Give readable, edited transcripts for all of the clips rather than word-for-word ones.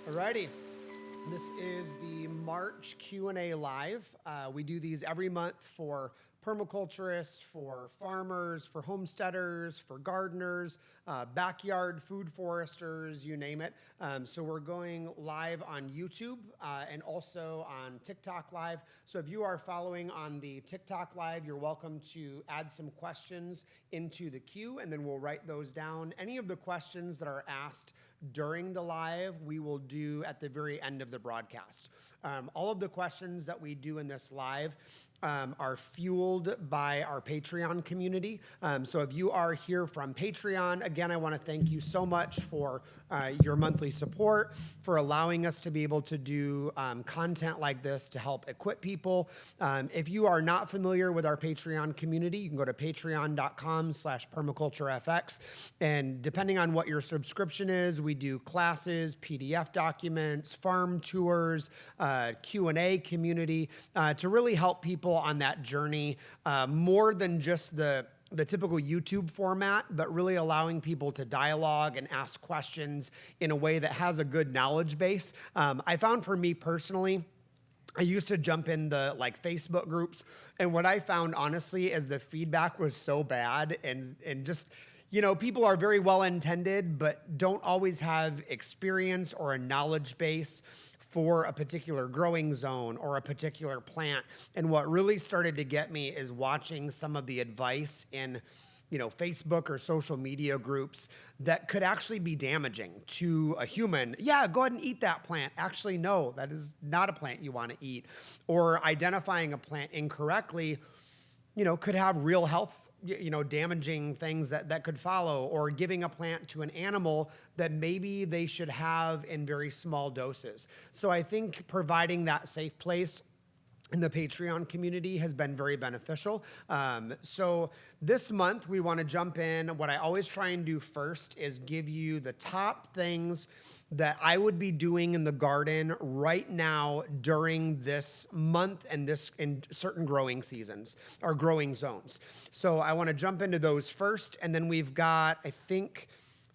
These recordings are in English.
Alrighty, this is the March Q&A Live. We do these every month for permaculturists, for farmers, for homesteaders, for gardeners, backyard food foresters, you name it. So we're going live on YouTube and also on TikTok Live. So if you are following on the TikTok Live, you're welcome to add some questions into the queue, and then we'll write those down. Any of the questions that are asked during the live, we will do at the very end of the broadcast. All of the questions that we do in this live are fueled by our Patreon community. So if you are here from Patreon, again, I want to thank you so much for your monthly support, for allowing us to be able to do content like this to help equip people. If you are not familiar with our Patreon community, you can go to patreon.com/permaculturefx. And depending on what your subscription is, we do classes, PDF documents, farm tours, Q&A community to really help people on that journey, more than just the typical YouTube format, but really allowing people to dialogue and ask questions in a way that has a good knowledge base. I found for me personally, I used to jump in the Facebook groups, and what I found honestly is the feedback was so bad and just, people are very well intended, but don't always have experience or a knowledge base for a particular growing zone or a particular plant. And what really started to get me is watching some of the advice in, Facebook or social media groups that could actually be damaging to a human. Yeah, go ahead and eat that plant. Actually, no, that is not a plant you want to eat. Or identifying a plant incorrectly, could have real health damaging things that could follow, or giving a plant to an animal that maybe they should have in very small doses. So I think providing that safe place in the Patreon community has been very beneficial. So this month we want to jump in. What I always try and do first is give you the top things that I would be doing in the garden right now during this month and in certain growing seasons or growing zones. So I want to jump into those first, and then we've got, I think,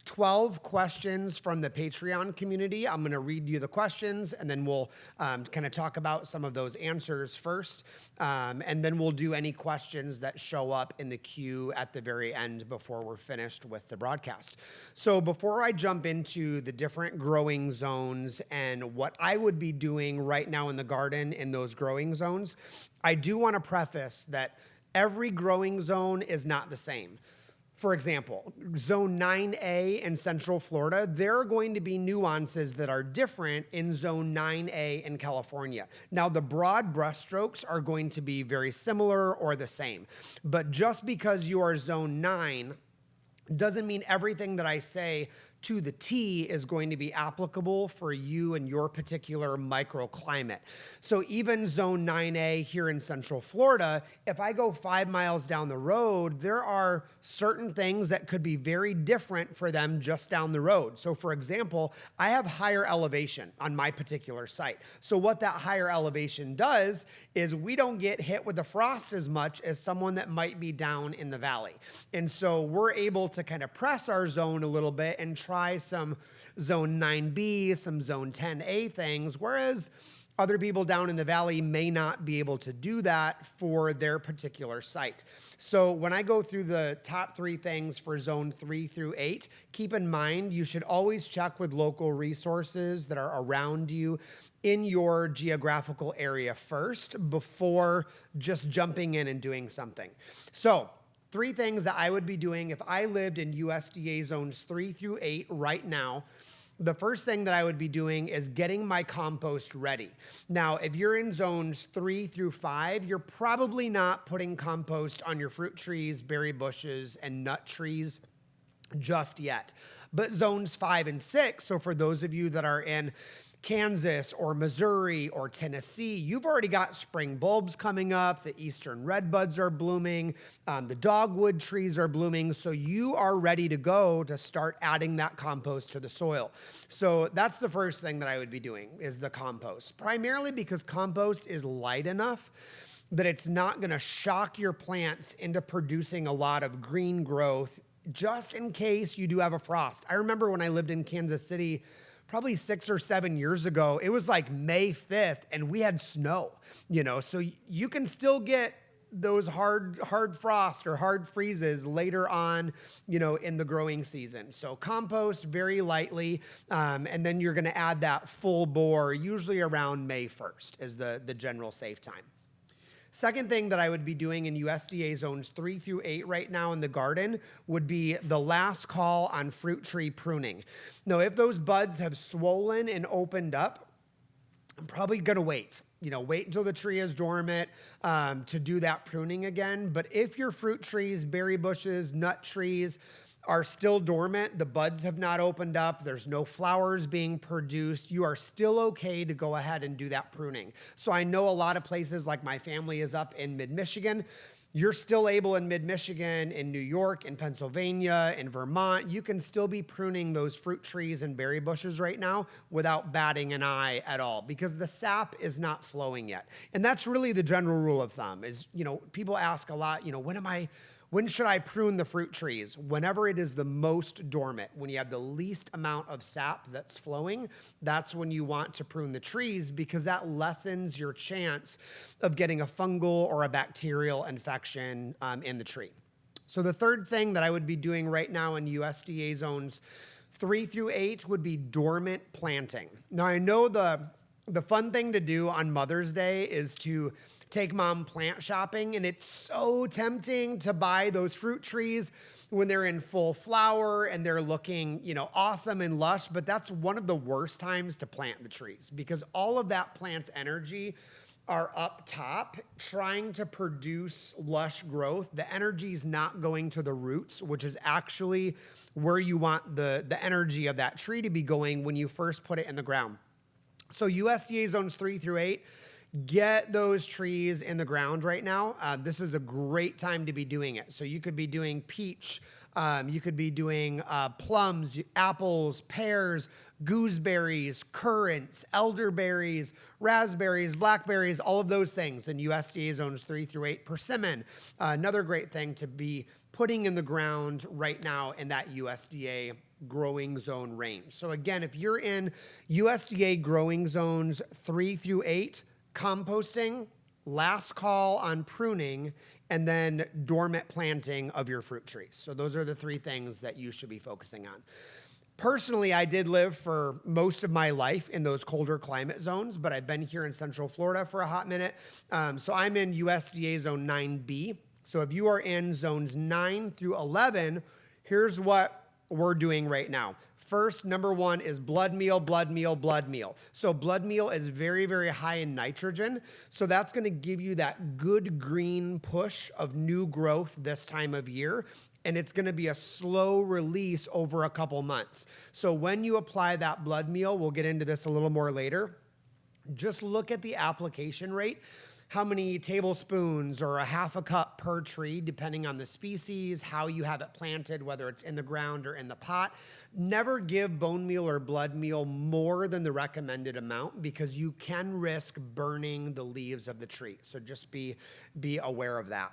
12 questions from the Patreon community. I'm going to read you the questions, and then we'll kind of talk about some of those answers first. And then we'll do any questions that show up in the queue at the very end before we're finished with the broadcast. So before I jump into the different growing zones and what I would be doing right now in the garden in those growing zones, I do want to preface that every growing zone is not the same. For example, Zone 9A in Central Florida, there are going to be nuances that are different in Zone 9A in California. Now, the broad brushstrokes are going to be very similar or the same. But just because you are Zone 9 doesn't mean everything that I say to the T is going to be applicable for you and your particular microclimate. So even Zone 9A here in Central Florida, if I go 5 miles down the road, there are certain things that could be very different for them just down the road. So for example, I have higher elevation on my particular site. So what that higher elevation does is we don't get hit with the frost as much as someone that might be down in the valley. And so we're able to kind of press our zone a little bit and try some Zone 9B, some Zone 10A things, whereas other people down in the valley may not be able to do that for their particular site. So when I go through the top 3 things for Zone 3 through 8, keep in mind you should always check with local resources that are around you in your geographical area first before just jumping in and doing something. So 3 things that I would be doing if I lived in USDA zones 3 through 8 right now. The first thing that I would be doing is getting my compost ready. Now, if you're in zones 3 through 5, you're probably not putting compost on your fruit trees, berry bushes, and nut trees just yet. But zones 5 and 6, so for those of you that are in Kansas or Missouri or Tennessee, you've already got spring bulbs coming up, the eastern redbuds are blooming, the dogwood trees are blooming, so you are ready to go to start adding that compost to the soil. So that's the first thing that I would be doing is the compost, primarily because compost is light enough that it's not going to shock your plants into producing a lot of green growth just in case you do have a frost. I remember when I lived in Kansas City probably 6 or 7 years ago, it was like May 5th and we had snow, so you can still get those hard frost or hard freezes later on, in the growing season. So compost very lightly, and then you're going to add that full bore, usually around May 1st is the general safe time. Second thing that I would be doing in USDA zones 3 through 8 right now in the garden would be the last call on fruit tree pruning. Now, if those buds have swollen and opened up, I'm probably going to wait. Wait until the tree is dormant to do that pruning again. But if your fruit trees, berry bushes, nut trees are still dormant, the buds have not opened up, there's no flowers being produced, you are still okay to go ahead and do that pruning. So I know a lot of places, like my family is up in mid-Michigan, you're still able in mid-Michigan, in New York, in Pennsylvania, in Vermont, you can still be pruning those fruit trees and berry bushes right now without batting an eye at all, because the sap is not flowing yet. And that's really the general rule of thumb is, people ask a lot, when should I prune the fruit trees? Whenever it is the most dormant, when you have the least amount of sap that's flowing, that's when you want to prune the trees, because that lessens your chance of getting a fungal or a bacterial infection in the tree. So the third thing that I would be doing right now in USDA zones 3 through 8 would be dormant planting. Now I know the fun thing to do on Mother's Day is to take mom plant shopping, and it's so tempting to buy those fruit trees when they're in full flower and they're looking, awesome and lush, but that's one of the worst times to plant the trees, because all of that plant's energy are up top trying to produce lush growth. The energy is not going to the roots, which is actually where you want the energy of that tree to be going when you first put it in the ground. So USDA zones 3 through 8, get those trees in the ground right now. This is a great time to be doing it. So you could be doing peach, you could be doing plums, apples, pears, gooseberries, currants, elderberries, raspberries, blackberries, all of those things in USDA zones 3 through 8. Persimmon, another great thing to be putting in the ground right now in that USDA growing zone range. So again, if you're in USDA growing zones 3 through 8, composting, last call on pruning, and then dormant planting of your fruit trees. So those are the 3 things that you should be focusing on. Personally, I did live for most of my life in those colder climate zones, but I've been here in Central Florida for a hot minute. So I'm in USDA zone 9B. So if you are in zones 9 through 11, here's what we're doing right now. First, number 1 is blood meal, blood meal, blood meal. So blood meal is very, very high in nitrogen. So that's going to give you that good green push of new growth this time of year. And it's going to be a slow release over a couple months. So when you apply that blood meal, we'll get into this a little more later, just look at the application rate. How many tablespoons or a half a cup per tree, depending on the species, how you have it planted, whether it's in the ground or in the pot. Never give bone meal or blood meal more than the recommended amount, because you can risk burning the leaves of the tree. So just be aware of that.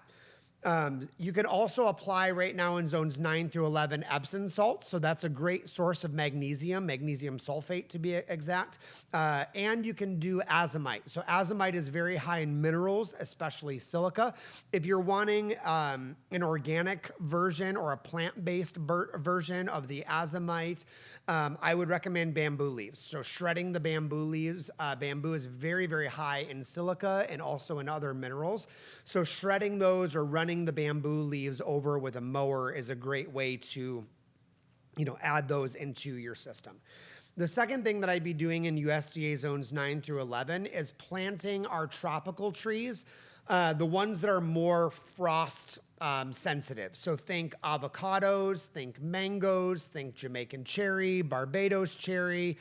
You can also apply right now in zones 9 through 11 Epsom salt. So that's a great source of magnesium sulfate to be exact. And you can do azomite. So azomite is very high in minerals, especially silica. If you're wanting an organic version or a plant-based version of the azomite, I would recommend bamboo leaves. So shredding the bamboo leaves, bamboo is very, very high in silica and also in other minerals. So shredding those or running the bamboo leaves over with a mower is a great way to, add those into your system. The second thing that I'd be doing in USDA zones 9 through 11 is planting our tropical trees, the ones that are more frost sensitive. So think avocados, think mangoes, think Jamaican cherry, Barbados cherry,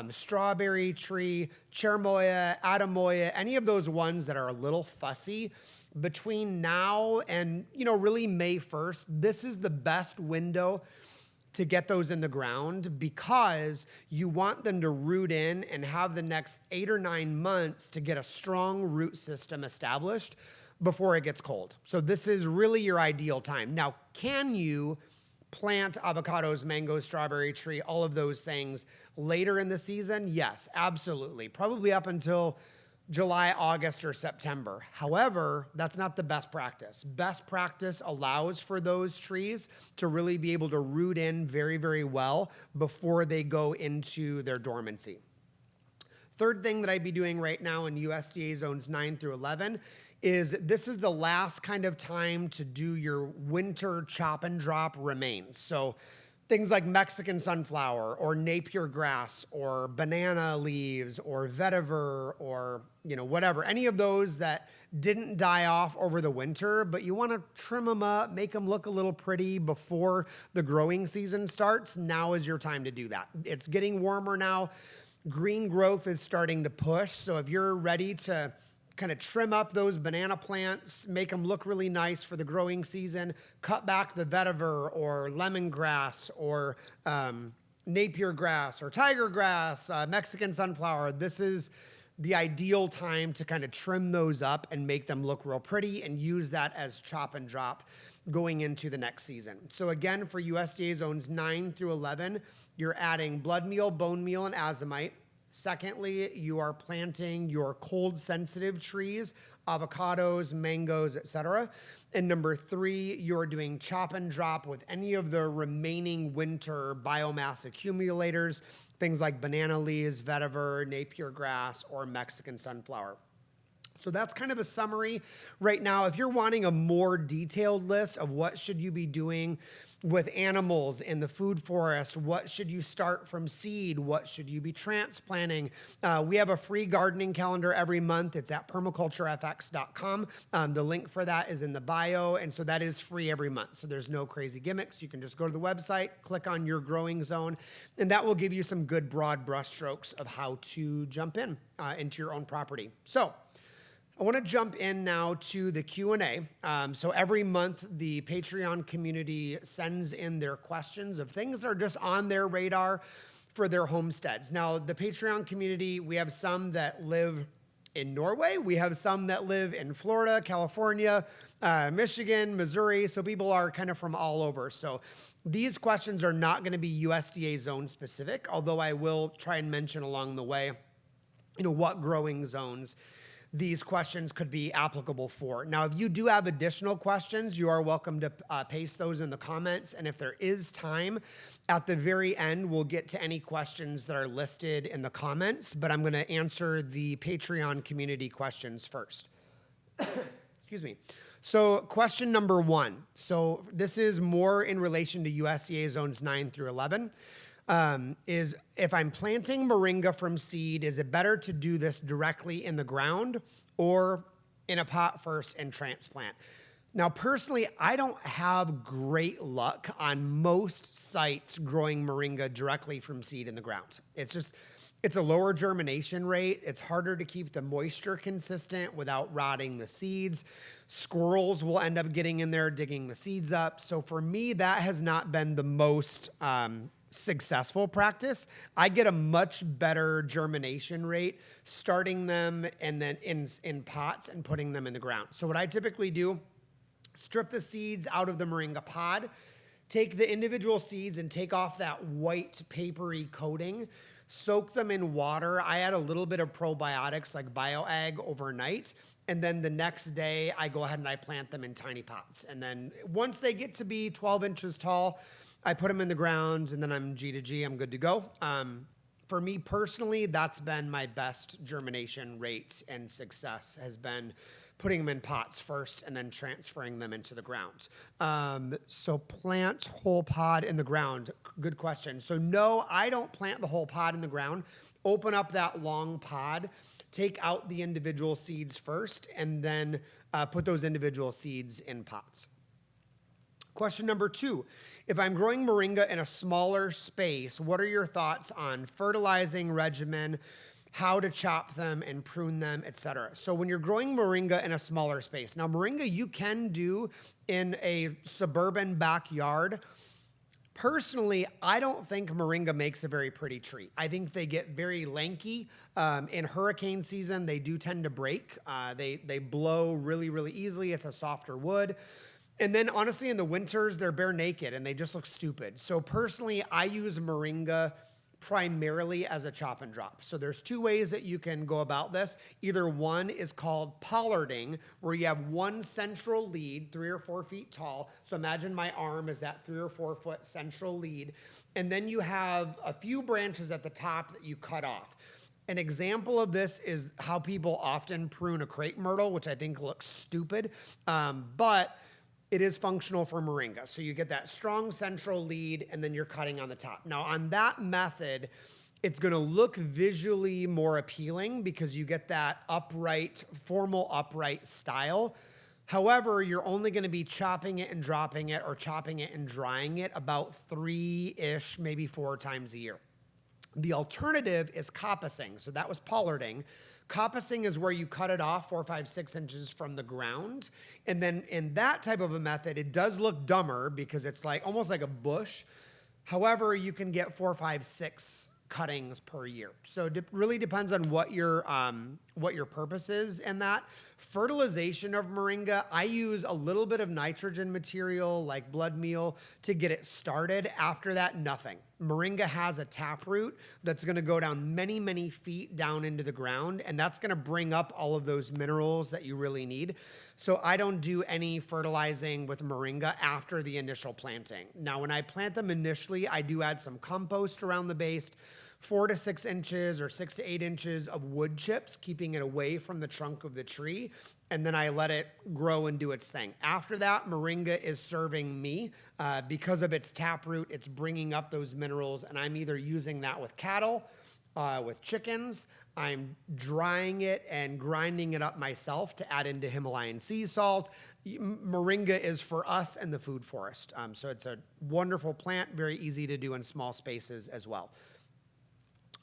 strawberry tree, cherimoya, atamoya, any of those ones that are a little fussy. Between now and, really May 1st, this is the best window to get those in the ground, because you want them to root in and have the next 8 or 9 months to get a strong root system established before it gets cold. So this is really your ideal time. Now, can you plant avocados, mangoes, strawberry tree, all of those things later in the season, yes, absolutely. Probably up until July, August, or September. However, that's not the best practice. Best practice allows for those trees to really be able to root in very, very well before they go into their dormancy. Third thing that I'd be doing right now in USDA zones 9 through 11 is this is the last kind of time to do your winter chop and drop remains. So things like Mexican sunflower or Napier grass or banana leaves or vetiver or, whatever, any of those that didn't die off over the winter, but you want to trim them up, make them look a little pretty before the growing season starts. Now is your time to do that. It's getting warmer now. Green growth is starting to push. So if you're ready to kind of trim up those banana plants, make them look really nice for the growing season, cut back the vetiver or lemongrass or Napier grass or tiger grass, Mexican sunflower. This is the ideal time to kind of trim those up and make them look real pretty and use that as chop and drop going into the next season. So again, for USDA zones 9 through 11, you're adding blood meal, bone meal, and azomite. Secondly, you are planting your cold sensitive trees, avocados, mangoes, etc. And number 3, you're doing chop and drop with any of the remaining winter biomass accumulators, things like banana leaves, vetiver, Napier grass, or Mexican sunflower. So that's kind of the summary right now. If you're wanting a more detailed list of what should you be doing with animals in the food forest, what should you start from seed, what should you be transplanting, we have a free gardening calendar every month. It's at permaculturefx.com. The link for that is in the bio, and so that is free every month. So there's no crazy gimmicks. You can just go to the website, click on your growing zone, and that will give you some good broad brushstrokes of how to jump in into your own property. So I want to jump in now to the Q&A. So every month, the Patreon community sends in their questions of things that are just on their radar for their homesteads. Now, the Patreon community, we have some that live in Norway. We have some that live in Florida, California, Michigan, Missouri. So people are kind of from all over. So these questions are not going to be USDA zone specific, although I will try and mention along the way, what growing zones these questions could be applicable for. Now, if you do have additional questions, you are welcome to paste those in the comments. And if there is time, at the very end, we'll get to any questions that are listed in the comments, but I'm going to answer the Patreon community questions first. Excuse me. So question number 1. So this is more in relation to USDA zones 9 through 11. Is if I'm planting moringa from seed, is it better to do this directly in the ground or in a pot first and transplant? Now, personally, I don't have great luck on most sites growing moringa directly from seed in the ground. It's a lower germination rate. It's harder to keep the moisture consistent without rotting the seeds. Squirrels will end up getting in there, digging the seeds up. So for me, that has not been the most successful practice. I get a much better germination rate starting them and then in pots and putting them in the ground. So what I typically do, strip the seeds out of the moringa pod, take the individual seeds and take off that white papery coating, soak them in water. I add a little bit of probiotics like BioAg overnight. And then the next day I go ahead and I plant them in tiny pots. And then once they get to be 12 inches tall, I put them in the ground, and then I'm G to G. I'm good to go. For me personally, that's been my best germination rate and success, has been putting them in pots first and then transferring them into the ground. So plant whole pod in the ground. Good question. So no, I don't plant the whole pod in the ground. Open up that long pod, take out the individual seeds first, and then put those individual seeds in pots. Question number 2, if I'm growing moringa in a smaller space, what are your thoughts on fertilizing regimen, how to chop them and prune them, etc.? So when you're growing moringa in a smaller space, now moringa you can do in a suburban backyard. Personally, I don't think moringa makes a very pretty tree. I think they get very lanky. In hurricane season, they do tend to break. They blow really, really easily. It's a softer wood. And then honestly, in the winters, they're bare naked and they just look stupid. So personally, I use moringa primarily as a chop and drop. So there's two ways that you can go about this. Either one is called pollarding, where you have one central lead, 3 or 4 feet tall. So imagine my arm is that 3 or 4 foot central lead. And then you have a few branches at the top that you cut off. An example of this is how people often prune a crepe myrtle, which I think looks stupid, but it is functional for moringa. So you get that strong central lead and then you're cutting on the top. Now on that method, it's gonna look visually more appealing because you get that upright, formal upright style. However, you're only gonna be chopping it and dropping it or chopping it and drying it about 3-ish, maybe 4 times a year. The alternative is coppicing. So that was pollarding. Coppicing is where you cut it off 4, 5, 6 inches from the ground. And then in that type of a method, it does look dumber because it's like almost like a bush. However, you can get 4, 5, 6 cuttings per year. So it really depends on what your purpose is in that. Fertilization of moringa, I use a little bit of nitrogen material like blood meal to get it started. After that, nothing. Moringa has a taproot that's gonna go down many, many feet down into the ground, and that's gonna bring up all of those minerals that you really need. So I don't do any fertilizing with moringa after the initial planting. Now, when I plant them initially, I do add some compost around the base, 4 to 6 inches or 6 to 8 inches of wood chips, keeping it away from the trunk of the tree. And then I let it grow and do its thing. After that, moringa is serving me because of its taproot. It's bringing up those minerals, and I'm either using that with cattle, with chickens. I'm drying it and grinding it up myself to add into Himalayan sea salt. Moringa is for us in the food forest. So it's a wonderful plant, very easy to do in small spaces as well.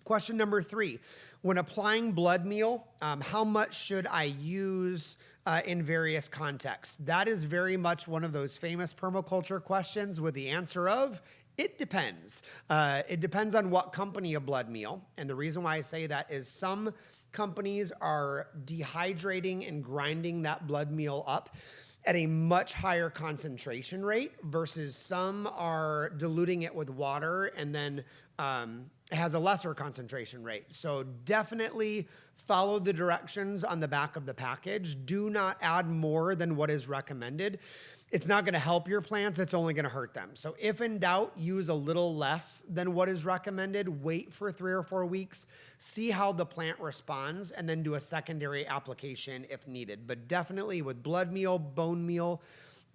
Question number 3, when applying blood meal, how much should I use in various contexts? That is very much one of those famous permaculture questions with the answer of, it depends. It depends on what company of blood meal. And the reason why I say that is some companies are dehydrating and grinding that blood meal up at a much higher concentration rate versus some are diluting it with water and then it has a lesser concentration rate. So definitely follow the directions on the back of the package. Do not add more than what is recommended. It's not gonna help your plants, it's only gonna hurt them. So if in doubt, use a little less than what is recommended. Wait for 3 or 4 weeks, see how the plant responds, and then do a secondary application if needed. But definitely with blood meal, bone meal,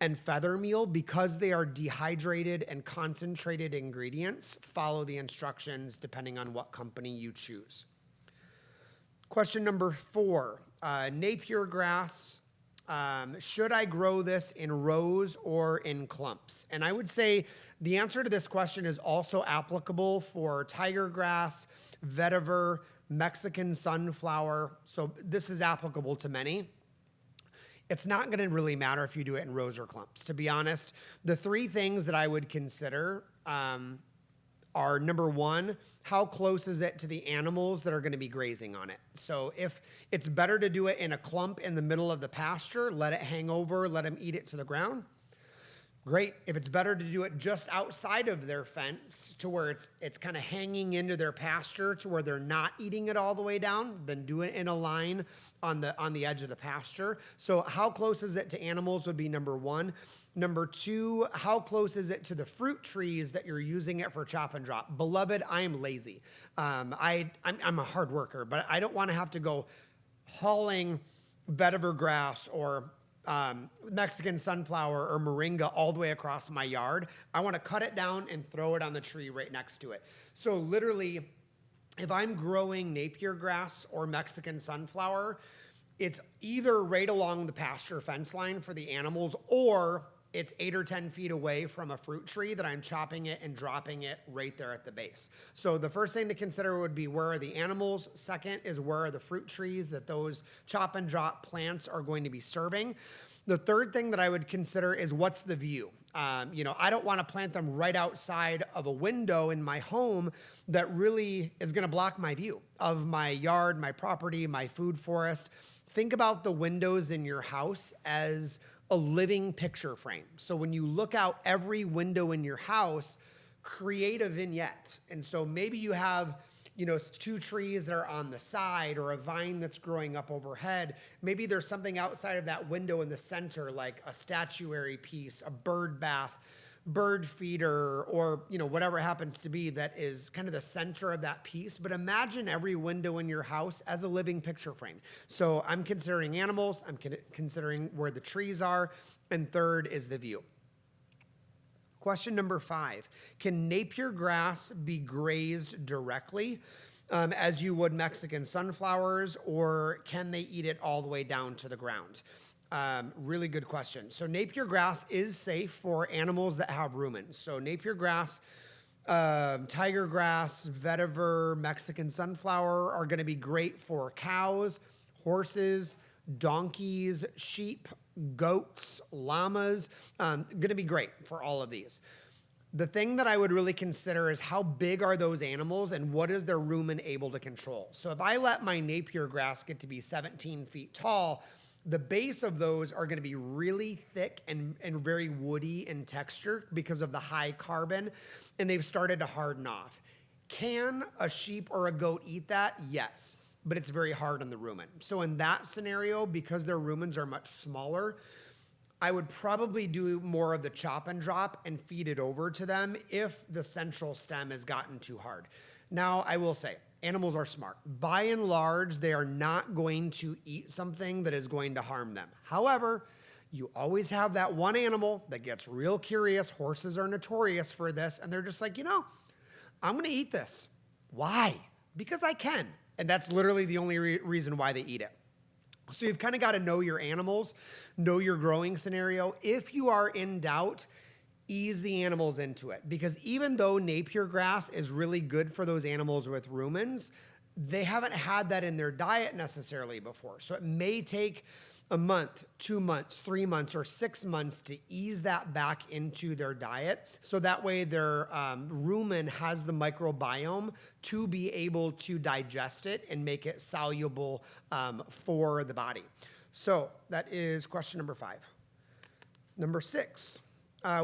and feather meal, because they are dehydrated and concentrated ingredients, follow the instructions depending on what company you choose. Question number 4, Napier grass. Should I grow this in rows or in clumps? And I would say the answer to this question is also applicable for tiger grass, vetiver, Mexican sunflower. So this is applicable to many. It's not gonna really matter if you do it in rows or clumps. To be honest, the 3 things that I would consider are number 1, how close is it to the animals that are gonna be grazing on it? So if it's better to do it in a clump in the middle of the pasture, let it hang over, let them eat it to the ground, great. If it's better to do it just outside of their fence to where it's kind of hanging into their pasture to where they're not eating it all the way down, then do it in a line on the edge of the pasture. So how close is it to animals would be number 1. Number 2, how close is it to the fruit trees that you're using it for chop and drop? Beloved, I am lazy. I'm a hard worker, but I don't want to have to go hauling vetiver grass or Mexican sunflower or moringa all the way across my yard. I want to cut it down and throw it on the tree right next to it. So literally, if I'm growing Napier grass or Mexican sunflower, it's either right along the pasture fence line for the animals, or it's 8 or 10 feet away from a fruit tree that I'm chopping it and dropping it right there at the base. So the first thing to consider would be, where are the animals? Second is, where are the fruit trees that those chop and drop plants are going to be serving? The third thing that I would consider is, what's the view? I don't want to plant them right outside of a window in my home that really is going to block my view of my yard, my property, my food forest. Think about the windows in your house as a living picture frame. So when you look out every window in your house, create a vignette. And so maybe you have, two trees that are on the side or a vine that's growing up overhead. Maybe there's something outside of that window in the center, like a statuary piece, a bird bath, bird feeder, or whatever it happens to be that is kind of the center of that piece. But imagine every window in your house as a living picture frame. So I'm considering animals, I'm considering where the trees are, and third is the view. Question number 5, can Napier grass be grazed directly as you would Mexican sunflowers, or can they eat it all the way down to the ground? Really good question. So Napier grass is safe for animals that have rumens. So Napier grass, tiger grass, vetiver, Mexican sunflower are going to be great for cows, horses, donkeys, sheep, goats, llamas, going to be great for all of these. The thing that I would really consider is how big are those animals and what is their rumen able to control? So if I let my Napier grass get to be 17 feet tall, the base of those are going to be really thick and very woody in texture because of the high carbon, and they've started to harden off. Can a sheep or a goat eat that? Yes, but it's very hard on the rumen. So in that scenario, because their rumens are much smaller, I would probably do more of the chop and drop and feed it over to them if the central stem has gotten too hard. Now, I will say, animals are smart. By and large, they are not going to eat something that is going to harm them. However, you always have that one animal that gets real curious. Horses are notorious for this, and they're just like, I'm going to eat this. Why? Because I can. And that's literally the only reason why they eat it. So you've kind of got to know your animals, know your growing scenario. If you are in doubt, ease the animals into it. Because even though Napier grass is really good for those animals with rumens, they haven't had that in their diet necessarily before. So it may take a month, 2 months, 3 months, or 6 months to ease that back into their diet. So that way their rumen has the microbiome to be able to digest it and make it soluble for the body. So that is question number 5. Number 6,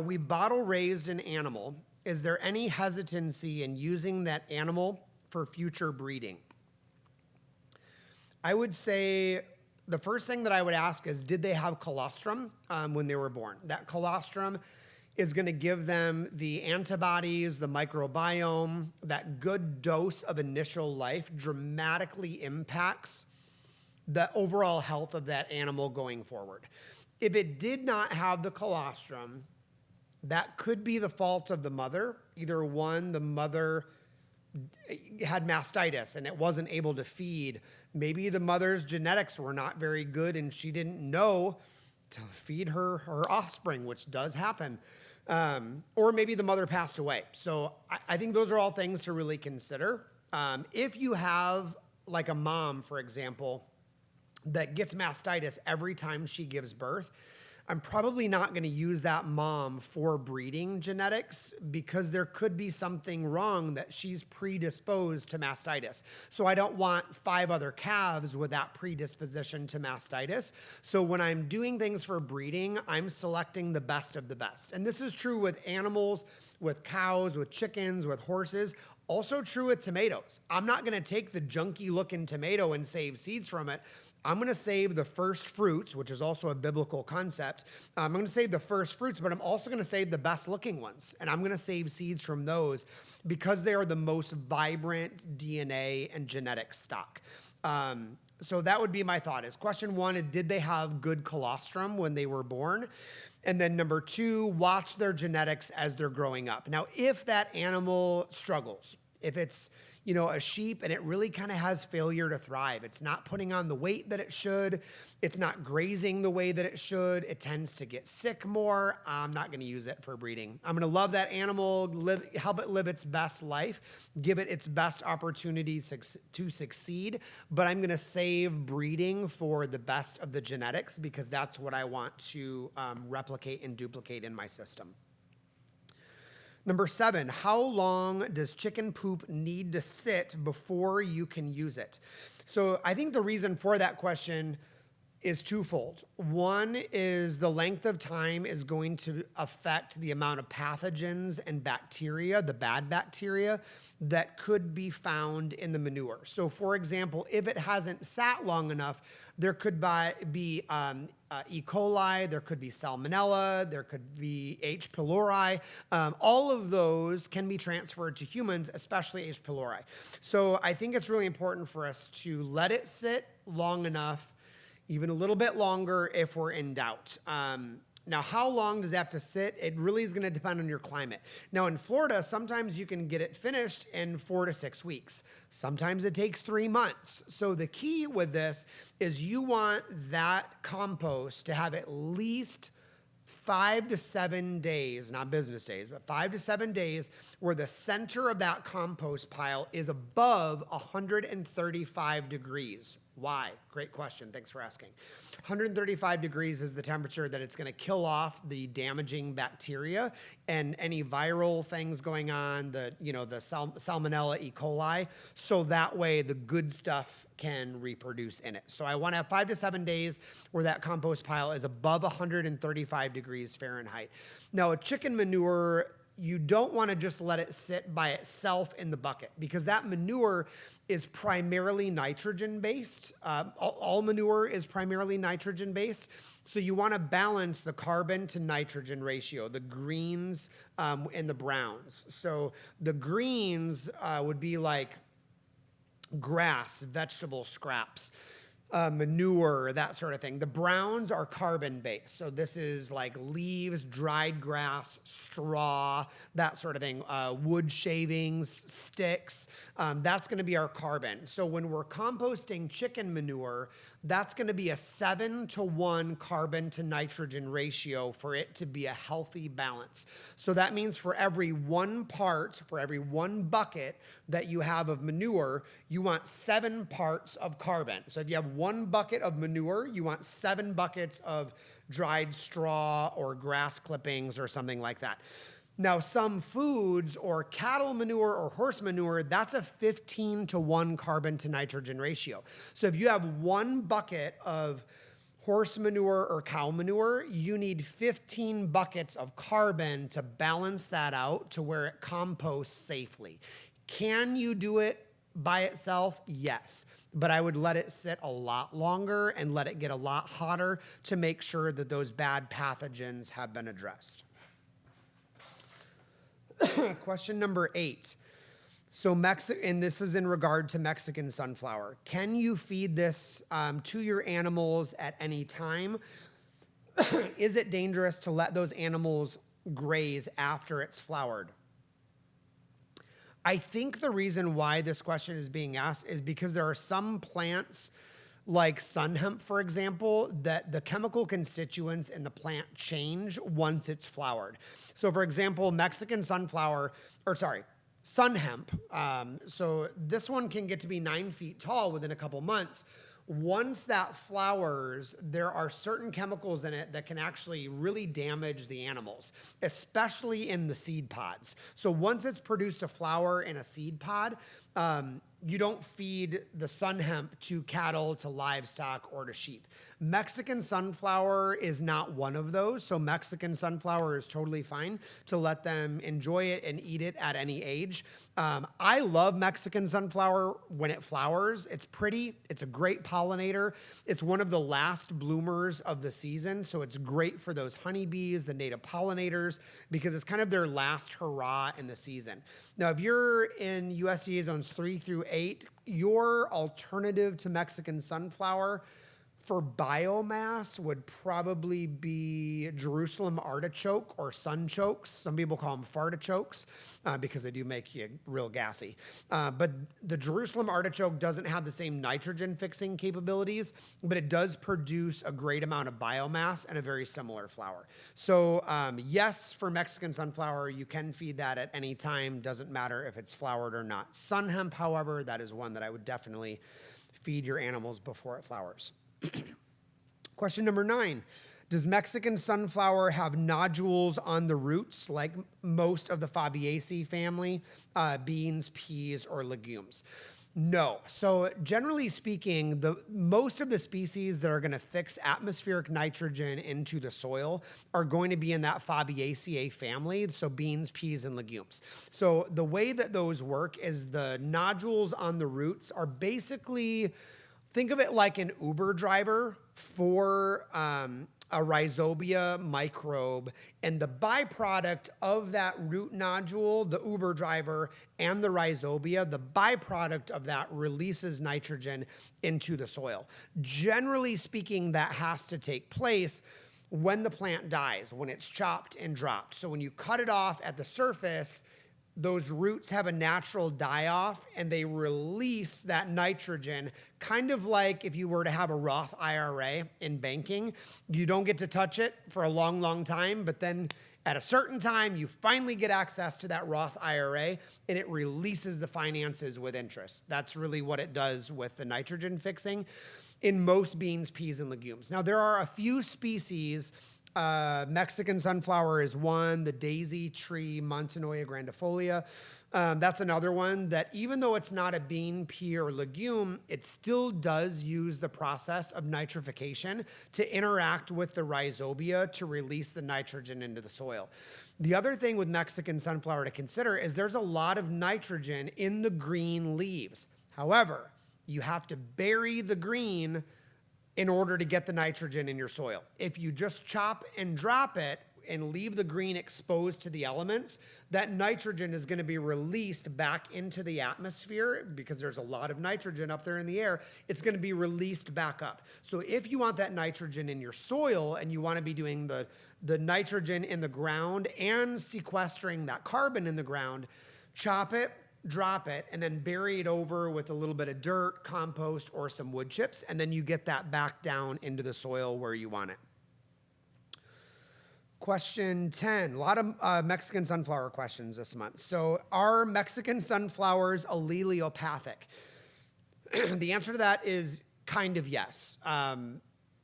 we bottle raised an animal. Is there any hesitancy in using that animal for future breeding? I would say the first thing that I would ask is, did they have colostrum when they were born? That colostrum is going to give them the antibodies, the microbiome. That good dose of initial life dramatically impacts the overall health of that animal going forward. If it did not have the colostrum, that could be the fault of the mother. Either one, the mother had mastitis and it wasn't able to feed. Maybe the mother's genetics were not very good and she didn't know to feed her offspring, which does happen. Or maybe the mother passed away. So I think those are all things to really consider. If you have like a mom, for example, that gets mastitis every time she gives birth, I'm probably not going to use that mom for breeding genetics because there could be something wrong that she's predisposed to mastitis. So I don't want 5 other calves with that predisposition to mastitis. So when I'm doing things for breeding, I'm selecting the best of the best. And this is true with animals, with cows, with chickens, with horses. Also true with tomatoes. I'm not going to take the junky looking tomato and save seeds from it. I'm going to save the first fruits, which is also a biblical concept. I'm going to save the first fruits, but I'm also going to save the best looking ones. And I'm going to save seeds from those because they are the most vibrant DNA and genetic stock. So that would be my thought is question 1, did they have good colostrum when they were born? And then number 2, watch their genetics as they're growing up. Now, if that animal struggles, if it's a sheep and it really kind of has failure to thrive. It's not putting on the weight that it should. It's not grazing the way that it should. It tends to get sick more. I'm not going to use it for breeding. I'm going to love that animal, help it live its best life, give it its best opportunity to succeed. But I'm going to save breeding for the best of the genetics because that's what I want to replicate and duplicate in my system. Number 7, how long does chicken poop need to sit before you can use it? So I think the reason for that question is twofold. One is the length of time is going to affect the amount of pathogens and bacteria, the bad bacteria, that could be found in the manure. So for example, if it hasn't sat long enough, there could be E. coli, there could be salmonella, there could be H. pylori. All of those can be transferred to humans, especially H. pylori. So I think it's really important for us to let it sit long enough, even a little bit longer if we're in doubt. Now, how long does it have to sit? It really is going to depend on your climate. Now, in Florida, sometimes you can get it finished in 4 to 6 weeks. Sometimes it takes 3 months. So the key with this is you want that compost to have at least 5 to 7 days, not business days, but 5 to 7 days where the center of that compost pile is above 135 degrees. Why? Great question. Thanks for asking. 135 degrees is the temperature that it's going to kill off the damaging bacteria and any viral things going on, the Salmonella, E. coli, so that way the good stuff can reproduce in it. So I want to have 5 to 7 days where that compost pile is above 135 degrees Fahrenheit. Now, a chicken manure, you don't want to just let it sit by itself in the bucket because that manure is primarily nitrogen-based. All manure is primarily nitrogen-based. So you want to balance the carbon to nitrogen ratio, the greens and the browns. So the greens would be like grass, vegetable scraps, manure, that sort of thing. The browns are carbon-based. So this is like leaves, dried grass, straw, that sort of thing, wood shavings, sticks. That's going to be our carbon. So when we're composting chicken manure, that's going to be a 7-to-1 carbon to nitrogen ratio for it to be a healthy balance. So that means for every one bucket that you have of manure, you want 7 parts of carbon. So if you have 1 bucket of manure, you want 7 buckets of dried straw or grass clippings or something like that. Now, some foods or cattle manure or horse manure, that's a 15-to-1 carbon to nitrogen ratio. So if you have 1 bucket of horse manure or cow manure, you need 15 buckets of carbon to balance that out to where it composts safely. Can you do it by itself? Yes. But I would let it sit a lot longer and let it get a lot hotter to make sure that those bad pathogens have been addressed. Question number 8. So and this is in regard to Mexican sunflower. Can you feed this to your animals at any time? Is it dangerous to let those animals graze after it's flowered? I think the reason why this question is being asked is because there are some plants like sun hemp, for example, that the chemical constituents in the plant change once it's flowered. So for example, sun hemp. So this one can get to be 9 feet tall within a couple months. Once that flowers, there are certain chemicals in it that can actually really damage the animals, especially in the seed pods. So once it's produced a flower in a seed pod, you don't feed the sun hemp to cattle, to livestock, or to sheep. Mexican sunflower is not one of those. So Mexican sunflower is totally fine to let them enjoy it and eat it at any age. I love Mexican sunflower when it flowers. It's pretty. It's a great pollinator. It's one of the last bloomers of the season. So it's great for those honeybees, the native pollinators, because it's kind of their last hurrah in the season. Now, if you're in USDA zones 3 through 8, your alternative to Mexican sunflower for biomass would probably be Jerusalem artichoke or sunchokes. Some people call them fartichokes because they do make you real gassy. But the Jerusalem artichoke doesn't have the same nitrogen fixing capabilities, but it does produce a great amount of biomass and a very similar flower. So yes, for Mexican sunflower, you can feed that at any time. Doesn't matter if it's flowered or not. Sun hemp, however, that is one that I would definitely feed your animals before it flowers. Question number 9. Does Mexican sunflower have nodules on the roots like most of the Fabaceae family, beans, peas, or legumes? No. So generally speaking, most of the species that are going to fix atmospheric nitrogen into the soil are going to be in that Fabiaceae family, so beans, peas, and legumes. So the way that those work is the nodules on the roots are basically, think of it like an Uber driver for a rhizobia microbe, and the byproduct of that root nodule, the Uber driver and the rhizobia, the byproduct of that releases nitrogen into the soil. Generally speaking, that has to take place when the plant dies, when it's chopped and dropped. So when you cut it off at the surface, those roots have a natural die-off and they release that nitrogen, kind of like if you were to have a Roth IRA in banking. You don't get to touch it for a long, long time, but then at a certain time, you finally get access to that Roth IRA and it releases the finances with interest. That's really what it does with the nitrogen fixing in most beans, peas, and legumes. Now, there are a few species. Mexican sunflower is one, the daisy tree, Montanoia grandifolia. That's another one that even though it's not a bean, pea, or legume, it still does use the process of nitrification to interact with the rhizobia to release the nitrogen into the soil. The other thing with Mexican sunflower to consider is there's a lot of nitrogen in the green leaves. However, you have to bury the green in order to get the nitrogen in your soil. If you just chop and drop it and leave the green exposed to the elements, that nitrogen is going to be released back into the atmosphere because there's a lot of nitrogen up there in the air. It's going to be released back up. So if you want that nitrogen in your soil and you want to be doing the nitrogen in the ground and sequestering that carbon in the ground, chop it, drop it, and then bury it over with a little bit of dirt, compost, or some wood chips, and then you get that back down into the soil where you want it. Question 10, a lot of Mexican sunflower questions this month. So are Mexican sunflowers alleliopathic? The answer to that is kind of yes.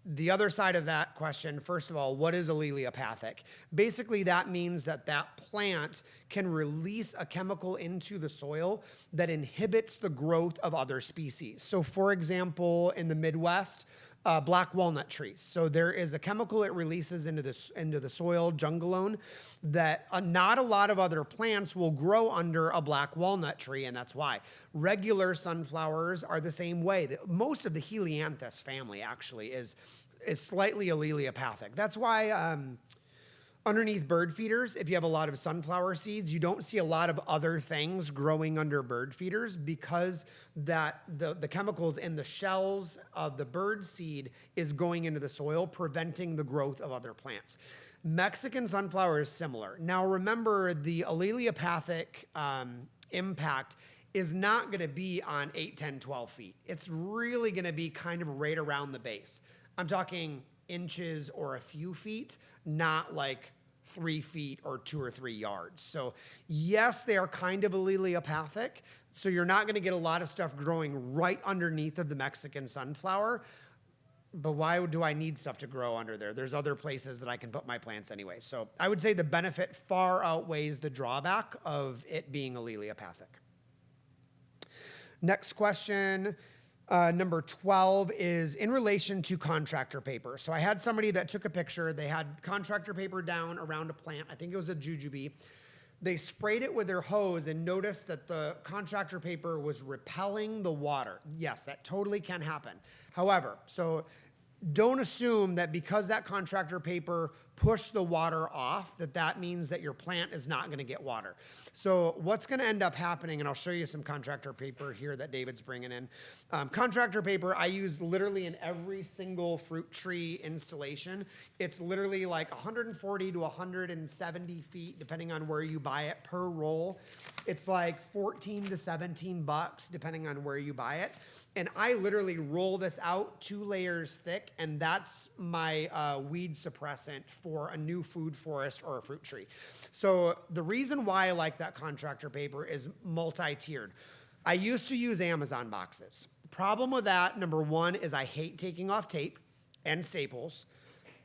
The other side of that question, first of all, what is alleliopathic? Basically, that means that that plant can release a chemical into the soil that inhibits the growth of other species. So for example, in the Midwest, black walnut trees. So there is a chemical it releases into the soil, jungalone, that not a lot of other plants will grow under a black walnut tree, and that's why. Regular sunflowers are the same way. Most of the Helianthus family actually is slightly alleliopathic. That's why underneath bird feeders, if you have a lot of sunflower seeds, you don't see a lot of other things growing under bird feeders because that the chemicals in the shells of the bird seed is going into the soil, preventing the growth of other plants. Mexican sunflower is similar. Now remember, the alleliopathic impact is not going to be on 8, 10, 12 feet. It's really going to be kind of right around the base. I'm talking inches or a few feet, not like 3 feet or 2 or 3 yards. So yes, they are kind of alleliopathic. So you're not going to get a lot of stuff growing right underneath of the Mexican sunflower. But why do I need stuff to grow under there? There's other places that I can put my plants anyway. So I would say the benefit far outweighs the drawback of it being alleliopathic. Next question. Number 12 is in relation to contractor paper. So I had somebody that took a picture. They had contractor paper down around a plant. I think it was a jujube. They sprayed it with their hose and noticed that the contractor paper was repelling the water. Yes, that totally can happen. However, so don't assume that because that contractor paper pushed the water off, that means that your plant is not going to get water. So what's going to end up happening, and I'll show you some contractor paper here that David's bringing in. Contractor paper I use literally in every single fruit tree installation. It's literally like 140 to 170 feet, depending on where you buy it per roll. It's like 14 to 17 bucks, depending on where you buy it. And I literally roll this out 2 layers thick, and that's my weed suppressant for a new food forest or a fruit tree. So the reason why I like that contractor paper is multi-tiered. I used to use Amazon boxes. Problem with that, number one, is I hate taking off tape and staples.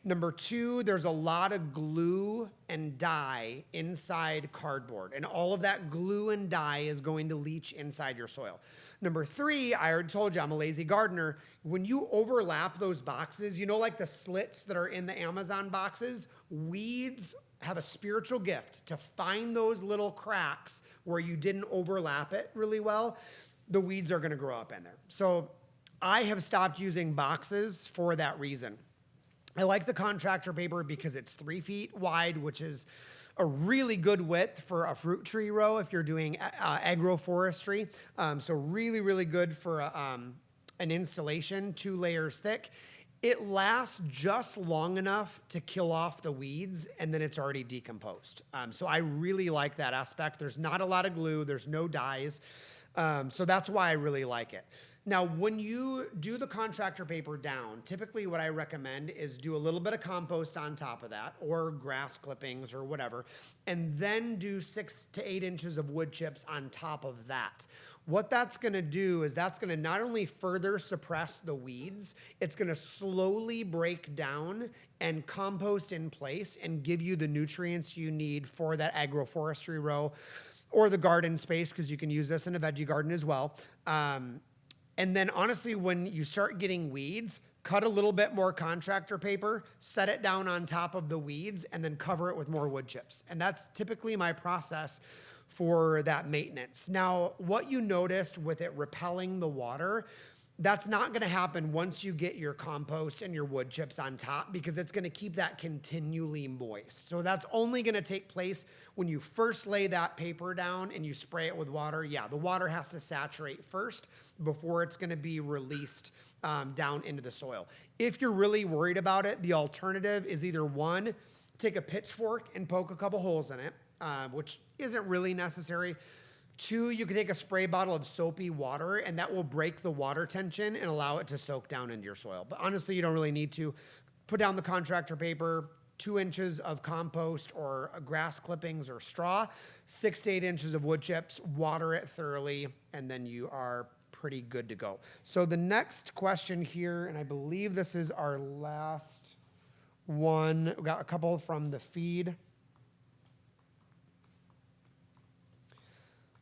Number two, there's a lot of glue and dye inside cardboard, and all of that glue and dye is going to leach inside your soil. Number three, I already told you I'm a lazy gardener. When you overlap those boxes, you know, like the slits that are in the Amazon boxes, weeds have a spiritual gift to find those little cracks where you didn't overlap it really well. The weeds are going to grow up in there. So I have stopped using boxes for that reason. I like the contractor paper because it's 3 feet wide, which is a really good width for a fruit tree row if you're doing agroforestry. So really, really good for an installation, 2 layers thick. It lasts just long enough to kill off the weeds, and then it's already decomposed. So I really like that aspect. There's not a lot of glue. There's no dyes. So that's why I really like it. Now, when you do the contractor paper down, typically what I recommend is do a little bit of compost on top of that, or grass clippings or whatever, and then do 6 to 8 inches of wood chips on top of that. What that's going to do is that's going to not only further suppress the weeds, it's going to slowly break down and compost in place and give you the nutrients you need for that agroforestry row or the garden space, because you can use this in a veggie garden as well. And then honestly, when you start getting weeds, cut a little bit more contractor paper, set it down on top of the weeds, and then cover it with more wood chips. And that's typically my process for that maintenance. Now, what you noticed with it repelling the water, that's not going to happen once you get your compost and your wood chips on top, because it's going to keep that continually moist. So that's only going to take place when you first lay that paper down and you spray it with water. Yeah, the water has to saturate first before it's going to be released down into the soil. If you're really worried about it, the alternative is either one, take a pitchfork and poke a couple holes in it, which isn't really necessary. 2, you can take a spray bottle of soapy water, and that will break the water tension and allow it to soak down into your soil. But honestly, you don't really need to. Put down the contractor paper, 2 inches of compost or grass clippings or straw, 6 to 8 inches of wood chips, water it thoroughly, and then you are pretty good to go. So the next question here, and I believe this is our last one. We got a couple from the feed.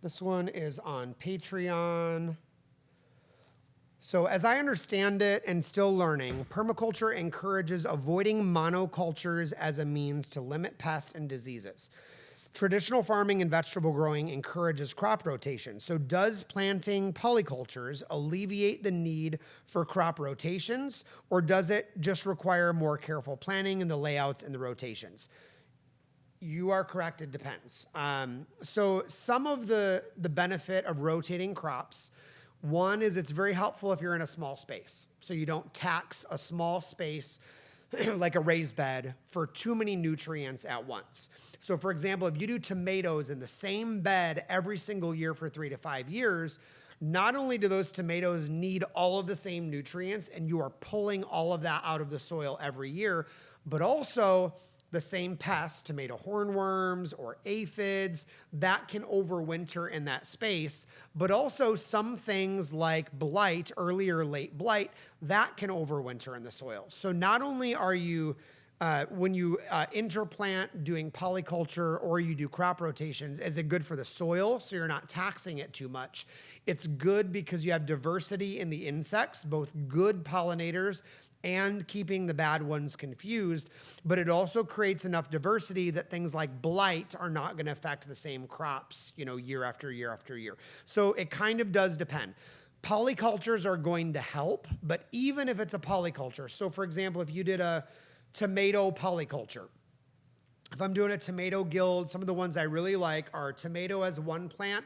This one is on Patreon. So as I understand it and still learning, permaculture encourages avoiding monocultures as a means to limit pests and diseases. Traditional farming and vegetable growing encourages crop rotation. So does planting polycultures alleviate the need for crop rotations, or does it just require more careful planning in the layouts and the rotations? You are correct, it depends. So some of the benefit of rotating crops, one is it's very helpful if you're in a small space. So you don't tax a small space like a raised bed for too many nutrients at once. So for example, if you do tomatoes in the same bed every single year for 3 to 5 years, not only do those tomatoes need all of the same nutrients and you are pulling all of that out of the soil every year, but also the same pests, tomato hornworms or aphids, that can overwinter in that space, but also some things like blight, early or late blight, that can overwinter in the soil. So not only are you, when you interplant doing polyculture or you do crop rotations, is it good for the soil so you're not taxing it too much? It's good because you have diversity in the insects, both good pollinators and keeping the bad ones confused, but it also creates enough diversity that things like blight are not going to affect the same crops, year after year after year. So it kind of does depend. Polycultures are going to help, but even if it's a polyculture, so for example, if you did a tomato polyculture, if I'm doing a tomato guild, some of the ones I really like are tomato as one plant,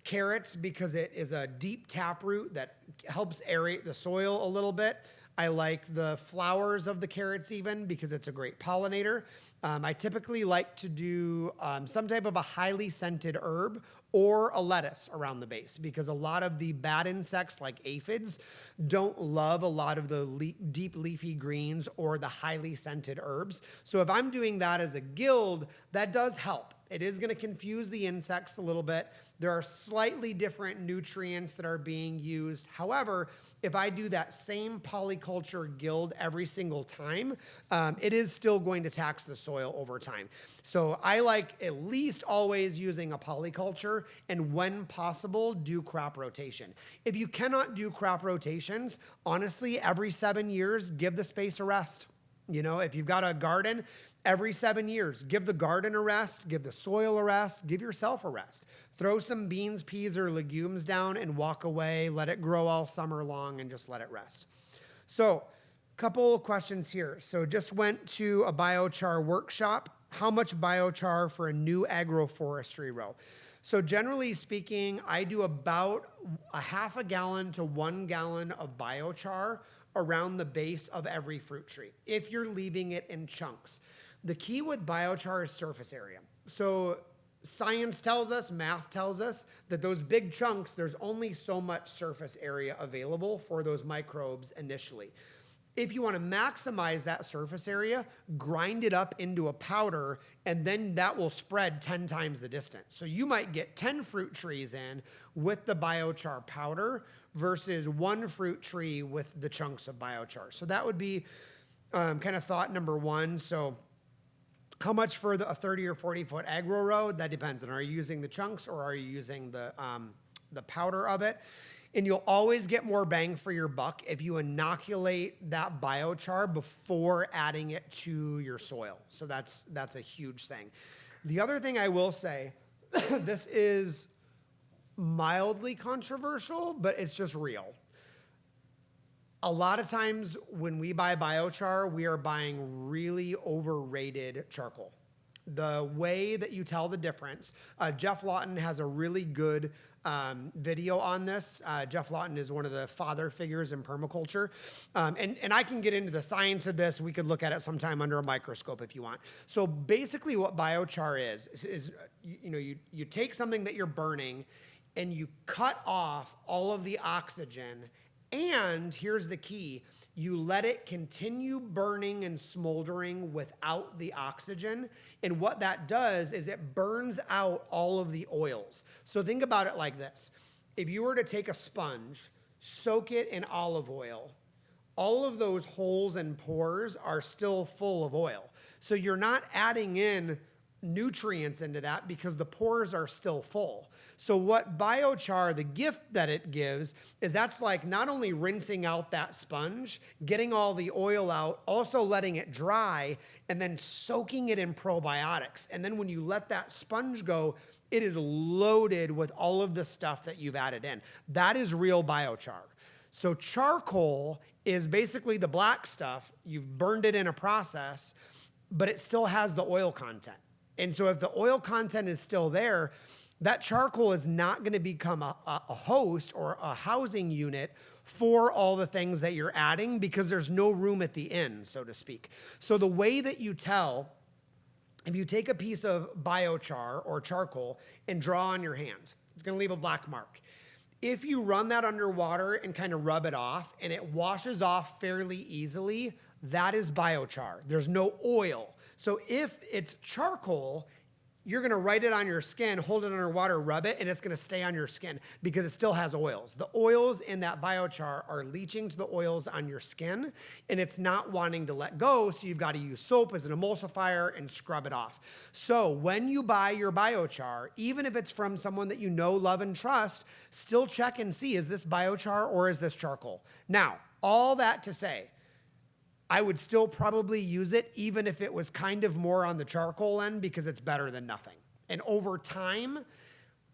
carrots because it is a deep taproot that helps aerate the soil a little bit. I like the flowers of the carrots even because it's a great pollinator. I typically like to do some type of a highly scented herb or a lettuce around the base because a lot of the bad insects like aphids don't love a lot of the deep leafy greens or the highly scented herbs. So if I'm doing that as a guild, that does help. It is going to confuse the insects a little bit, There are slightly different nutrients that are being used. However, if I do that same polyculture guild every single time, it is still going to tax the soil over time. So I like at least always using a polyculture, and when possible, do crop rotation. If you cannot do crop rotations, honestly, every 7 years, give the space a rest. You know, if you've got a garden, every 7 years, give the garden a rest, give the soil a rest, give yourself a rest. Throw some beans, peas, or legumes down and walk away, let it grow all summer long and just let it rest. So, couple of questions here. So just went to a biochar workshop. How much biochar for a new agroforestry row? So generally speaking, I do about a half a gallon to 1 gallon of biochar around the base of every fruit tree, if you're leaving it in chunks. The key with biochar is surface area. So science tells us, math tells us that those big chunks, there's only so much surface area available for those microbes initially. If you want to maximize that surface area, grind it up into a powder, and then that will spread 10 times the distance. So you might get 10 fruit trees in with the biochar powder versus 1 fruit tree with the chunks of biochar. So that would be kind of thought number 1. So how much for a 30 or 40 foot agro row? That depends on, are you using the chunks or are you using the powder of it? And you'll always get more bang for your buck if you inoculate that biochar before adding it to your soil. So that's a huge thing. The other thing I will say, this is mildly controversial, but it's just real. A lot of times when we buy biochar, we are buying really overrated charcoal. The way that you tell the difference, Geoff Lawton has a really good video on this. Geoff Lawton is one of the father figures in permaculture. And I can get into the science of this. We could look at it sometime under a microscope if you want. So basically what biochar is you take something that you're burning and you cut off all of the oxygen. And here's the key, you let it continue burning and smoldering without the oxygen. And what that does is it burns out all of the oils. So think about it like this. If you were to take a sponge, soak it in olive oil, all of those holes and pores are still full of oil. So you're not adding in nutrients into that because the pores are still full. So what biochar, the gift that it gives, is that's like not only rinsing out that sponge, getting all the oil out, also letting it dry, and then soaking it in probiotics. And then when you let that sponge go, it is loaded with all of the stuff that you've added in. That is real biochar. So charcoal is basically the black stuff. You've burned it in a process, but it still has the oil content. And so if the oil content is still there, that charcoal is not going to become a host or a housing unit for all the things that you're adding because there's no room at the end, so to speak. So the way that you tell, if you take a piece of biochar or charcoal and draw on your hand, it's going to leave a black mark. If you run that underwater and kind of rub it off and it washes off fairly easily, that is biochar. There's no oil. So if it's charcoal, you're going to write it on your skin, hold it underwater, rub it, and it's going to stay on your skin because it still has oils. The oils in that biochar are leaching to the oils on your skin, and it's not wanting to let go, so you've got to use soap as an emulsifier and scrub it off. So when you buy your biochar, even if it's from someone that you know, love, and trust, still check and see, is this biochar or is this charcoal? Now, all that to say, I would still probably use it even if it was kind of more on the charcoal end because it's better than nothing. And over time,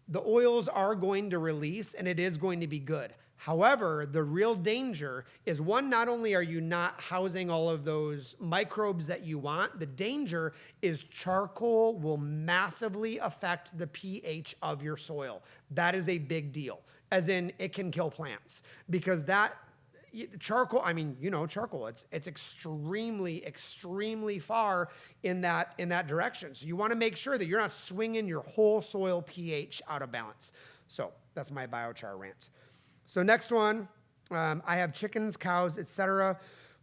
the oils are going to release and it is going to be good. However, the real danger is one, not only are you not housing all of those microbes that you want, the danger is charcoal will massively affect the pH of your soil. That is a big deal, as in it can kill plants because that charcoal, I mean, you know, charcoal, it's extremely, extremely far in that direction. So you want to make sure that you're not swinging your whole soil pH out of balance. So that's my biochar rant. So next one, I have chickens, cows, etc.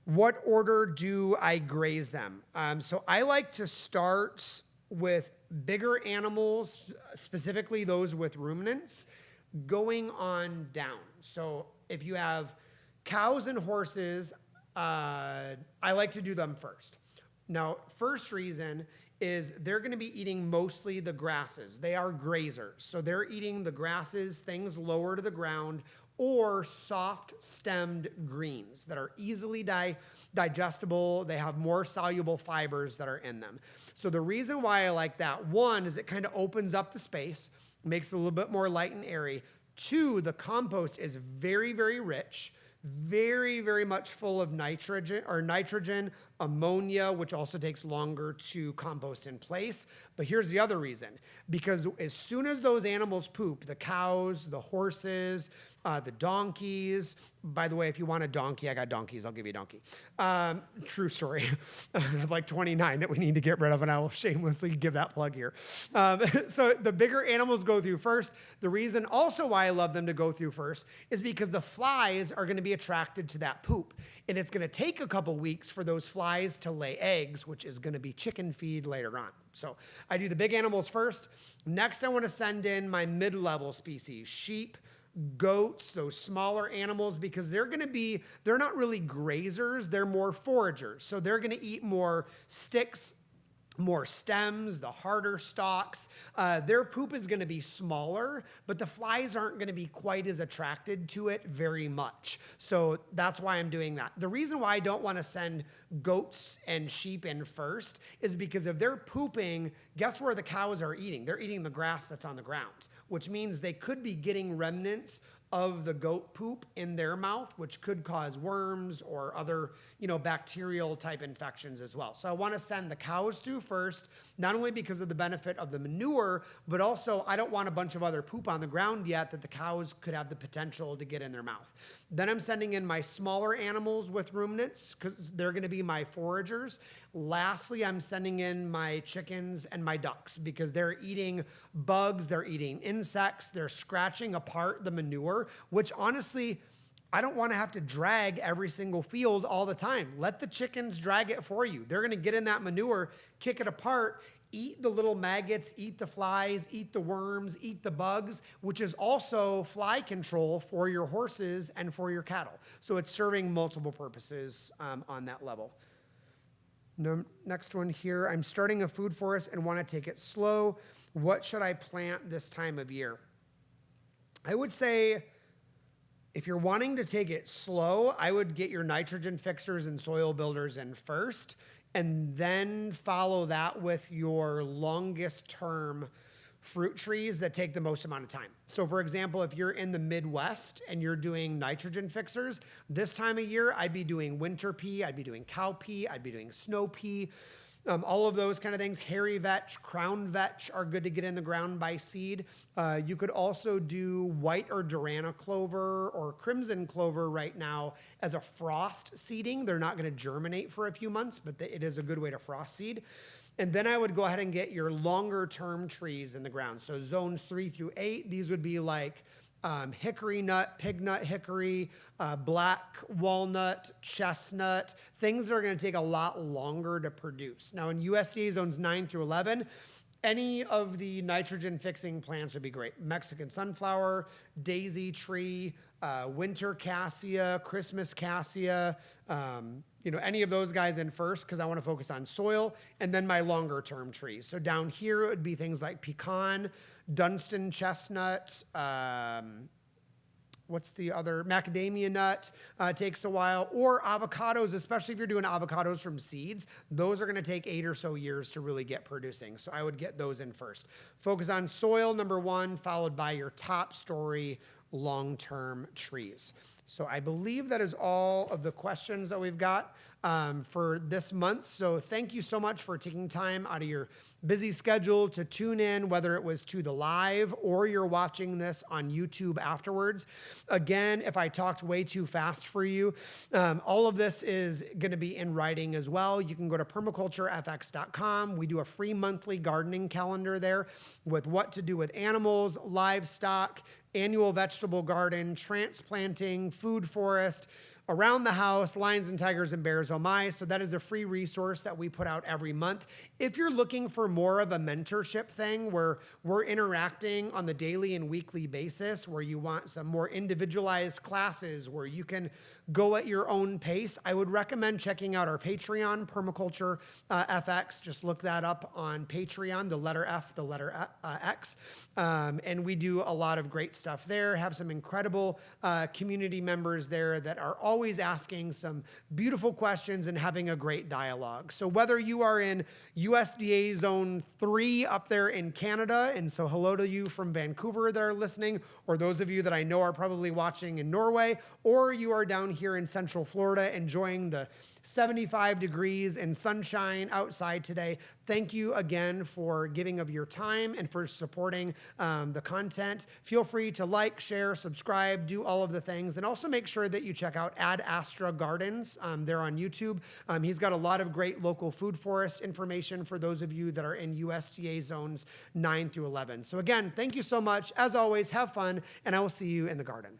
What order do I graze them? So I like to start with bigger animals, specifically those with ruminants, going on down. So if you have cows and horses, I like to do them first. Now, first reason is they're going to be eating mostly the grasses. They are grazers. So they're eating the grasses, things lower to the ground, or soft stemmed greens that are easily digestible. They have more soluble fibers that are in them. So the reason why I like that, one, is it kind of opens up the space, makes it a little bit more light and airy. Two, the compost is very, very rich, very, very much full of nitrogen, ammonia, which also takes longer to compost in place. But here's the other reason, because as soon as those animals poop, the cows, the horses, the donkeys. By the way, if you want a donkey, I got donkeys. I'll give you a donkey. True story. I have like 29 that we need to get rid of, and I will shamelessly give that plug here. So the bigger animals go through first. The reason also why I love them to go through first is because the flies are going to be attracted to that poop. And it's going to take a couple weeks for those flies to lay eggs, which is going to be chicken feed later on. So I do the big animals first. Next, I want to send in my mid-level species, sheep, goats, those smaller animals, because they're not really grazers, they're more foragers. So they're going to eat more sticks, more stems, the harder stalks. Their poop is going to be smaller, but the flies aren't going to be quite as attracted to it very much. So that's why I'm doing that. The reason why I don't want to send goats and sheep in first is because if they're pooping, guess where the cows are eating? They're eating the grass that's on the ground, which means they could be getting remnants of the goat poop in their mouth, which could cause worms or other, bacterial type infections as well. So I want to send the cows through first, not only because of the benefit of the manure, but also I don't want a bunch of other poop on the ground yet that the cows could have the potential to get in their mouth. Then I'm sending in my smaller animals with ruminants because they're going to be my foragers. Lastly, I'm sending in my chickens and my ducks because they're eating bugs, they're eating insects, they're scratching apart the manure, which honestly, I don't want to have to drag every single field all the time. Let the chickens drag it for you. They're going to get in that manure, kick it apart, eat the little maggots, eat the flies, eat the worms, eat the bugs, which is also fly control for your horses and for your cattle. So it's serving multiple purposes on that level. Next one here, I'm starting a food forest and want to take it slow. What should I plant this time of year? I would say if you're wanting to take it slow, I would get your nitrogen fixers and soil builders in first, and then follow that with your longest term fruit trees that take the most amount of time. So for example, if you're in the Midwest and you're doing nitrogen fixers, this time of year, I'd be doing winter pea, I'd be doing cow pea, I'd be doing snow pea, all of those kind of things. Hairy vetch, crown vetch are good to get in the ground by seed. You could also do white or Durana clover or crimson clover right now as a frost seeding. They're not going to germinate for a few months, but it is a good way to frost seed. And then I would go ahead and get your longer term trees in the ground. So zones 3 through 8, these would be like hickory nut, pig nut hickory, black walnut, chestnut, things that are going to take a lot longer to produce. Now in USDA zones 9 through 11, any of the nitrogen fixing plants would be great. Mexican sunflower, daisy tree, winter cassia, Christmas cassia, any of those guys in first because I want to focus on soil, and then my longer term trees. So down here it would be things like pecan, Dunstan chestnut, what's the other? Macadamia nut takes a while, or avocados, especially if you're doing avocados from seeds. Those are going to take 8 or so years to really get producing. So I would get those in first. Focus on soil, number 1, followed by your top story long-term trees. So I believe that is all of the questions that we've got for this month. So thank you so much for taking time out of your busy schedule to tune in, whether it was to the live or you're watching this on YouTube afterwards. Again, if I talked way too fast for you, all of this is going to be in writing as well. You can go to permaculturefx.com. We do a free monthly gardening calendar there with what to do with animals, livestock, annual vegetable garden, transplanting, food forest, Around the House, Lions and Tigers and Bears Oh My. So that is a free resource that we put out every month. If you're looking for more of a mentorship thing where we're interacting on the daily and weekly basis, where you want some more individualized classes where you can go at your own pace, I would recommend checking out our Patreon, Permaculture FX. Just look that up on Patreon, the letter F, the letter X. And we do a lot of great stuff there, have some incredible community members there that are always asking some beautiful questions and having a great dialogue. So whether you are in USDA Zone 3 up there in Canada, and so hello to you from Vancouver that are listening, or those of you that I know are probably watching in Norway, or you are down here in Central Florida enjoying the 75 degrees and sunshine outside today. Thank you again for giving of your time and for supporting the content. Feel free to like, share, subscribe, do all of the things. And also make sure that you check out Ad Astra Gardens. They're on YouTube. He's got a lot of great local food forest information for those of you that are in USDA zones 9 through 11. So again, thank you so much. As always, have fun, and I will see you in the garden.